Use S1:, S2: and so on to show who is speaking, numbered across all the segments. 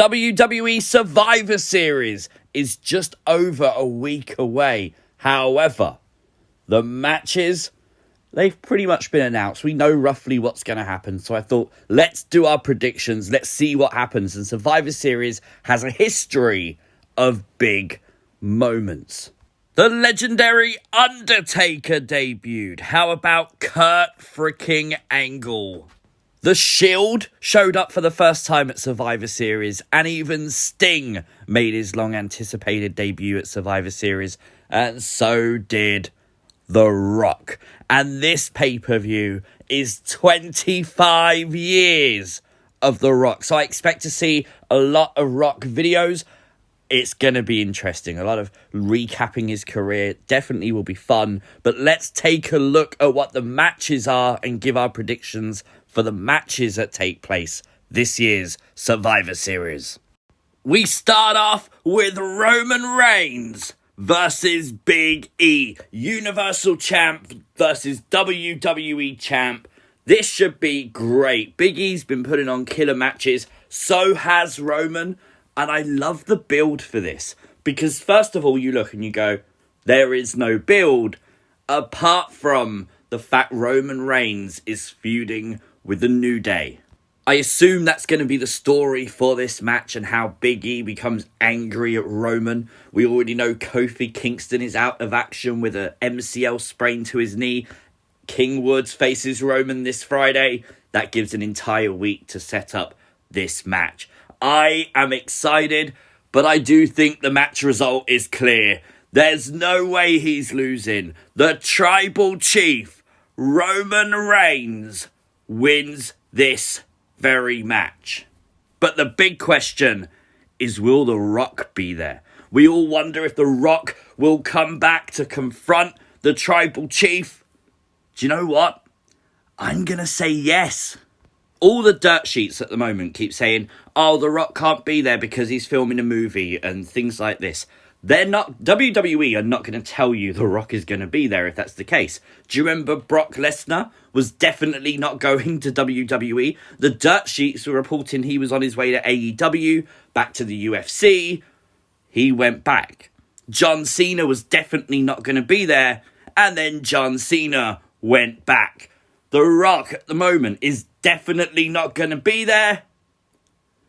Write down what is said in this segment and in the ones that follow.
S1: WWE Survivor Series is just over a week away. However, the matches, they've pretty much been announced. We know roughly what's going to happen. So I thought, let's do our predictions. Let's see what happens. And Survivor Series has a history of big moments. The legendary Undertaker debuted. How about Kurt freaking Angle? The Shield showed up for the first time at Survivor Series, and even Sting made his long-anticipated debut at Survivor Series, and so did The Rock. And this pay-per-view is 25 years of The Rock, so I expect to see a lot of Rock videos. It's going to be interesting. A lot of recapping his career. Definitely will be fun. But let's take a look at what the matches are and give our predictions for the matches that take place this year's Survivor Series. We start off with Roman Reigns versus Big E. Universal Champ versus WWE Champ. This should be great. Big E's been putting on killer matches. So has Roman. And I love the build for this. Because first of all, you look and you go, there is no build. Apart from the fact Roman Reigns is feuding with the New Day. I assume that's going to be the story for this match and how Big E becomes angry at Roman. We already know Kofi Kingston is out of action with a MCL sprain to his knee. King Woods faces Roman this Friday. That gives an entire week to set up this match. I am excited, but I do think the match result is clear. There's no way he's losing. The Tribal Chief, Roman Reigns, wins this very match. But the big question is, will The Rock be there? We all wonder if The Rock will come back to confront the Tribal Chief. Do you know what? I'm going to say yes. All the dirt sheets at the moment keep saying, oh, The Rock can't be there because he's filming a movie and things like this. WWE are not going to tell you The Rock is going to be there if that's the case. Do you remember Brock Lesnar was definitely not going to WWE? The dirt sheets were reporting he was on his way to AEW, back to the UFC. He went back. John Cena was definitely not going to be there. And then John Cena went back. The Rock at the moment is definitely not going to be there.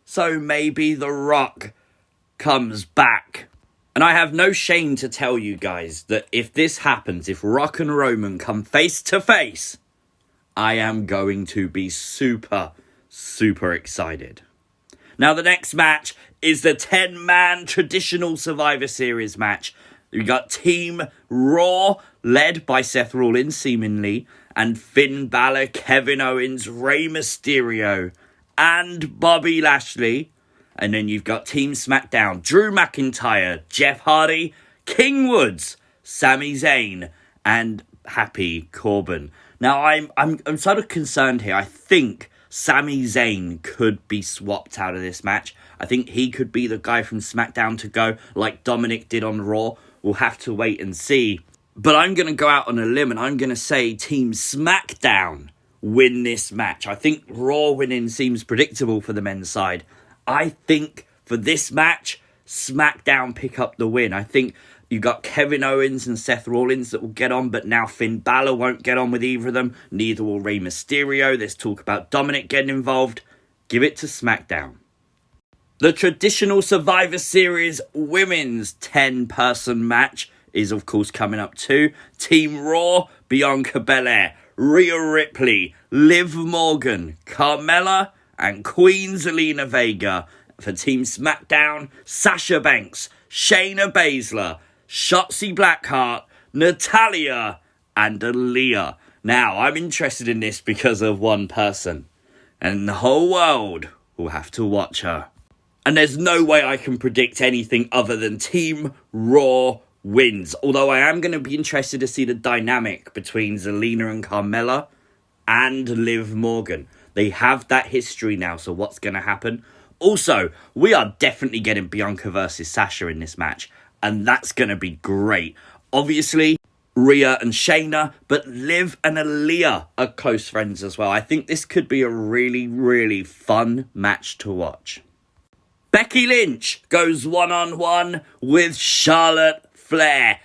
S1: So maybe The Rock comes back. And I have no shame to tell you guys that if this happens, if Rock and Roman come face to face, I am going to be super, super excited. Now the next match is the 10-man traditional Survivor Series match. We got Team Raw, led by Seth Rollins, seemingly, and Finn Balor, Kevin Owens, Rey Mysterio, and Bobby Lashley. And then you've got Team SmackDown, Drew McIntyre, Jeff Hardy, King Woods, Sami Zayn, and Happy Corbin. Now, I'm sort of concerned here. I think Sami Zayn could be swapped out of this match. I think he could be the guy from SmackDown to go, like Dominic did on Raw. We'll have to wait and see. But I'm going to go out on a limb and I'm going to say Team SmackDown win this match. I think Raw winning seems predictable for the men's side. I think for this match, SmackDown pick up the win. I think you got Kevin Owens and Seth Rollins that will get on, but now Finn Balor won't get on with either of them. Neither will Rey Mysterio. There's talk about Dominic getting involved. Give it to SmackDown. The traditional Survivor Series women's 10-person match is, of course, coming up too. Team Raw, Bianca Belair, Rhea Ripley, Liv Morgan, Carmella, and Queen Zelina Vega. For Team SmackDown, Sasha Banks, Shayna Baszler, Shotzi Blackheart, Natalya, and Aliyah. Now, I'm interested in this because of one person, and the whole world will have to watch her. And there's no way I can predict anything other than Team Raw wins. Although I am going to be interested to see the dynamic between Zelina and Carmella and Liv Morgan. They have that history now, so what's going to happen? Also, we are definitely getting Bianca versus Sasha in this match, and that's going to be great. Obviously, Rhea and Shayna, but Liv and Aliyah are close friends as well. I think this could be a really, really fun match to watch. Becky Lynch goes one-on-one with Charlotte Flair.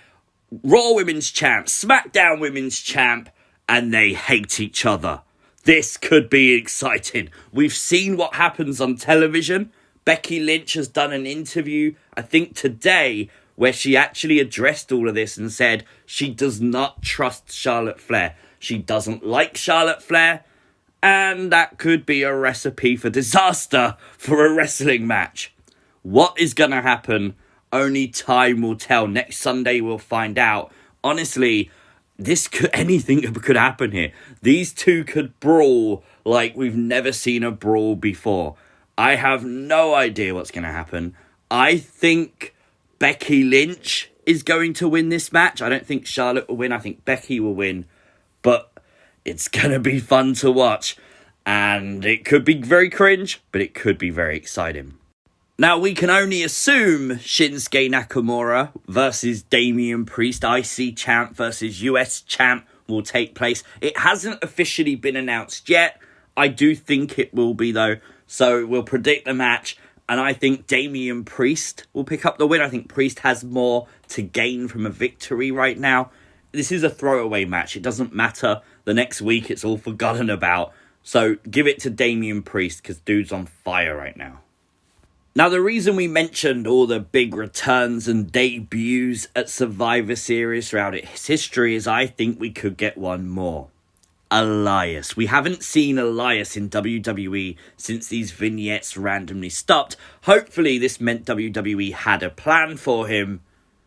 S1: Raw Women's Champ, SmackDown Women's Champ, and they hate each other. This could be exciting. We've seen what happens on television. Becky Lynch has done an interview, I think today, where she actually addressed all of this and said she does not trust Charlotte Flair. She doesn't like Charlotte Flair, and that could be a recipe for disaster for a wrestling match. What is going to happen? Only time will tell. Next Sunday we'll find out. Honestly, anything could happen here. These two could brawl like we've never seen a brawl before. I have no idea what's going to happen. I think Becky Lynch is going to win this match. I don't think Charlotte will win. I think Becky will win. But it's going to be fun to watch. And it could be very cringe, but it could be very exciting. Now, we can only assume Shinsuke Nakamura versus Damian Priest, IC champ versus US champ, will take place. It hasn't officially been announced yet. I do think it will be, though. So we'll predict the match. And I think Damian Priest will pick up the win. I think Priest has more to gain from a victory right now. This is a throwaway match. It doesn't matter. The next week, it's all forgotten about. So give it to Damian Priest because dude's on fire right now. Now, the reason we mentioned all the big returns and debuts at Survivor Series throughout its history is I think we could get one more. Elias. We haven't seen Elias in WWE since these vignettes randomly stopped. Hopefully this meant WWE had a plan for him.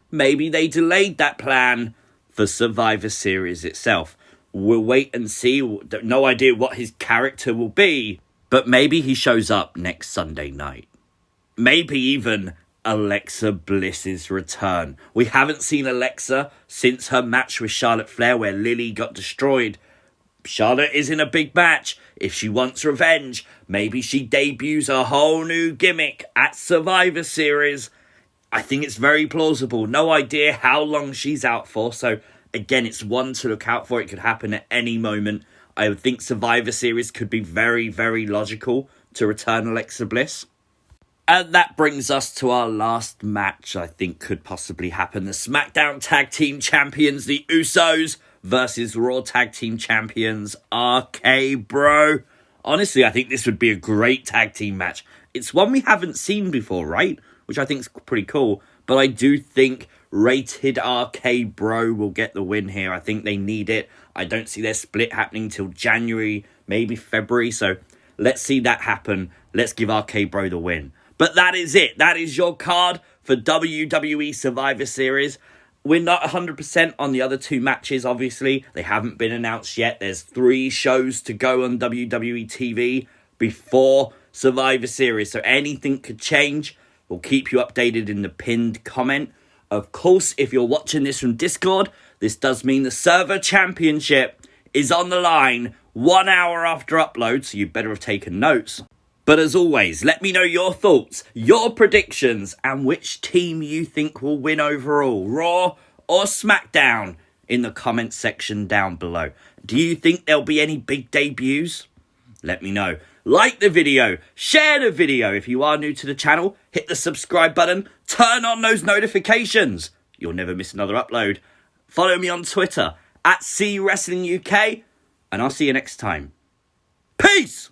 S1: Maybe they delayed that plan for Survivor Series itself. We'll wait and see. No idea what his character will be, but maybe he shows up next Sunday night. Maybe even Alexa Bliss's return. We haven't seen Alexa since her match with Charlotte Flair where Lily got destroyed. Charlotte is in a big match. If she wants revenge, maybe she debuts a whole new gimmick at Survivor Series. I think it's very plausible. No idea how long she's out for. So again, it's one to look out for. It could happen at any moment. I would think Survivor Series could be very, very logical to return Alexa Bliss. And that brings us to our last match I think could possibly happen. The SmackDown Tag Team Champions, the Usos, versus Raw Tag Team Champions, RK Bro. Honestly, I think this would be a great tag team match. It's one we haven't seen before, right? Which I think is pretty cool. But I do think rated RK Bro will get the win here. I think they need it. I don't see their split happening till January, maybe February. So let's see that happen. Let's give RK Bro the win. But that is it. That is your card for WWE Survivor Series. We're not 100% on the other two matches, obviously. They haven't been announced yet. There's 3 shows to go on WWE TV before Survivor Series. So anything could change. We'll keep you updated in the pinned comment. Of course, if you're watching this from Discord, this does mean the server championship is on the line 1 hour after upload. So you better have taken notes. But as always, let me know your thoughts, your predictions, and which team you think will win overall, Raw or SmackDown, in the comments section down below. Do you think there'll be any big debuts? Let me know. Like the video, share the video. If you are new to the channel, hit the subscribe button, turn on those notifications. You'll never miss another upload. Follow me on Twitter @CWrestlingUK, and I'll see you next time. Peace!